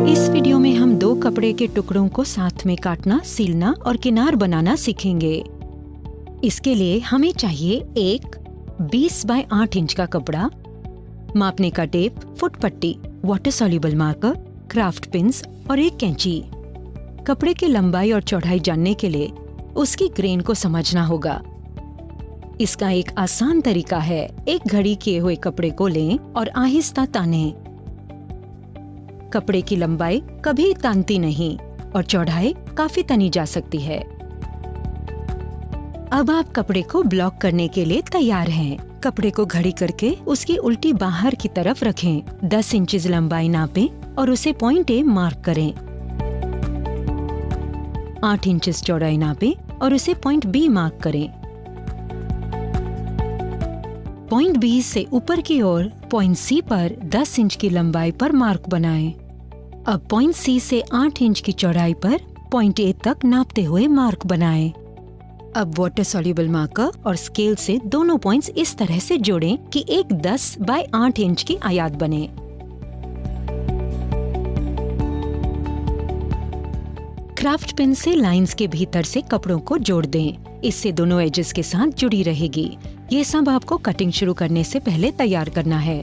इस वीडियो में हम दो कपड़े के टुकड़ों को साथ में काटना, सिलना और किनार बनाना सीखेंगे। इसके लिए हमें चाहिए एक 20 बाय 8 इंच का कपड़ा, मापने का टेप, फुट पट्टी, water soluble marker, craft pins और एक कैंची। कपड़े की लंबाई और चौड़ाई जानने के लिए उसकी ग्रेन को समझना होगा। इसका एक आसान तरीका है, एक घड़ी किए हुए कपड़े को लें और आहिस्ता तानें। कपड़े की लंबाई कभी तानती नहीं और चौड़ाई काफी तनी जा सकती है। अब आप कपड़े को ब्लॉक करने के लिए तैयार हैं। कपड़े को घड़ी करके उसकी उल्टी बाहर की तरफ रखें। 10 इंच लंबाई नापें और उसे पॉइंट ए मार्क करें। 8 इंच चौड़ाई नापें और उसे पॉइंट बी मार्क करें। पॉइंट बी से ऊपर की ओर पॉइंट सी पर 10 इंच की लंबाई पर मार्क बनाएं। अब पॉइंट सी से 8 इंच की चौड़ाई पर पॉइंट ए तक नापते हुए मार्क बनाएं। अब वाटर सॉल्युबल मार्कर और स्केल से दोनों पॉइंट्स इस तरह से जोड़ें कि एक 10 बाय 8 इंच की आयत बने। क्राफ्ट पिन से लाइंस के भीतर से कपड़ों को जोड़ दें। इससे दोनों एजेस के साथ जुड़ी रहेगी। ये सब आपको कटिंग शुरू करने से पहले तैयार करना है।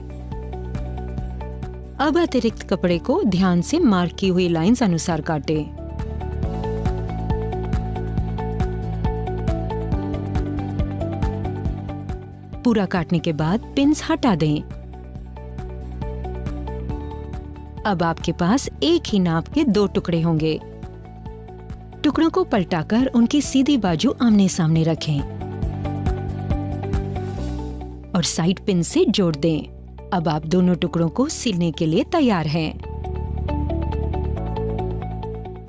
अब अतिरिक्त कपड़े को ध्यान से मार्क की हुई लाइंस अनुसार काटें। पूरा काटने के बाद पिन्स हटा दें। अब आपके पास एक ही नाप के 2 टुकड़े होंगे। टुकड़ों को पलटाकर उनकी सीधी बाजू आमने सामने रखें और साइड पिन से जोड़ दें। अब आप दोनों टुकड़ों को सिलने के लिए तैयार हैं।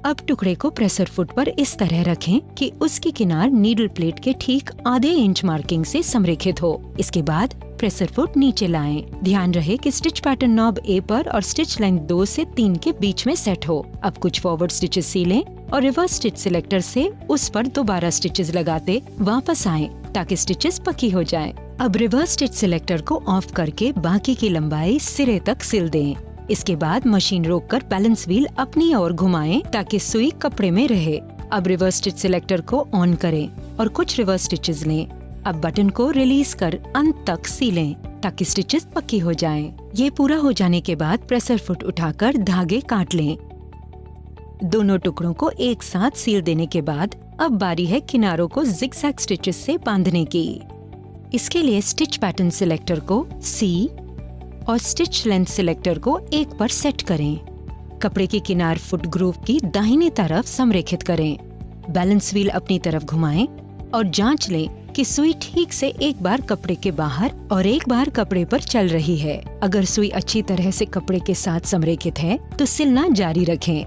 अब टुकड़े को प्रेसर फुट पर इस तरह रखें कि उसकी किनार नीडल प्लेट के ठीक आधे इंच मार्किंग से संरेखित हो। इसके बाद प्रेसर फुट नीचे लाएं। ध्यान रहे कि स्टिच पैटर्न नॉब ए पर और स्टिच लेंथ 2 से 3 के बीच में सेट हो। अब कुछ फॉरवर्ड स्टिचेस सीलें और रिवर्स स्टिच सिलेक्टर से उस पर दोबारा स्टिचेस लगाते वापस आएं ताकि स्टिचेस पक्की हो जाएं। अब रिवर्स स्टिच सिलेक्टर को ऑफ करके बाकी की लंबाई सिरे तक सिल दें। इसके बाद मशीन रोककर बैलेंस व्हील अपनी ओर घुमाएं ताकि सुई कपड़े में रहे। अब रिवर्स स्टिच सिलेक्टर को ऑन करें और कुछ रिवर्स स्टिचेस लें। अब बटन को रिलीज कर अंत तक सीलें ताकि स्टिचेस पक्की हो जाएं। ये पूरा हो जाने के बाद प्रेसर फुट उठाकर धागे काट लें। दोनों टुकड़ों को एक साथ सील देने के बाद अब बारी है किनारों को जिगजैग स्टिचेस से बांधने की। इसके लिए स्टिच पैटर्न सिलेक्टर को सी और स्टिच लेंथ सिलेक्टर को 1 पर सेट करें। कपड़े की किनार फुट ग्रूव की दाहिनी तरफ संरेखित करें। बैलेंस व्हील अपनी तरफ घुमाएं और जांच लें कि सुई ठीक से एक बार कपड़े के बाहर और एक बार कपड़े पर चल रही है। अगर सुई अच्छी तरह से कपड़े के साथ संरेखित है तो सिलना जारी रखें।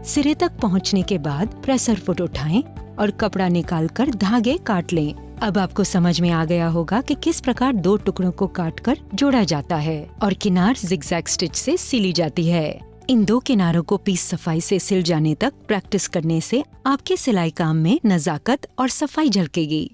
सिरे तक पहुंचने के बाद प्रेसर फुट उठाएं और कपड़ा निकालकर धागे काट लें। अब आपको समझ में आ गया होगा कि किस प्रकार 2 टुकड़ों को काटकर जोड़ा जाता है और किनार जिगजैग स्टिच से सिली जाती है। इन 2 किनारों को पीस सफाई से सिल जाने तक प्रैक्टिस करने से आपके सिलाई काम में नजाकत और सफाई झलकेगी।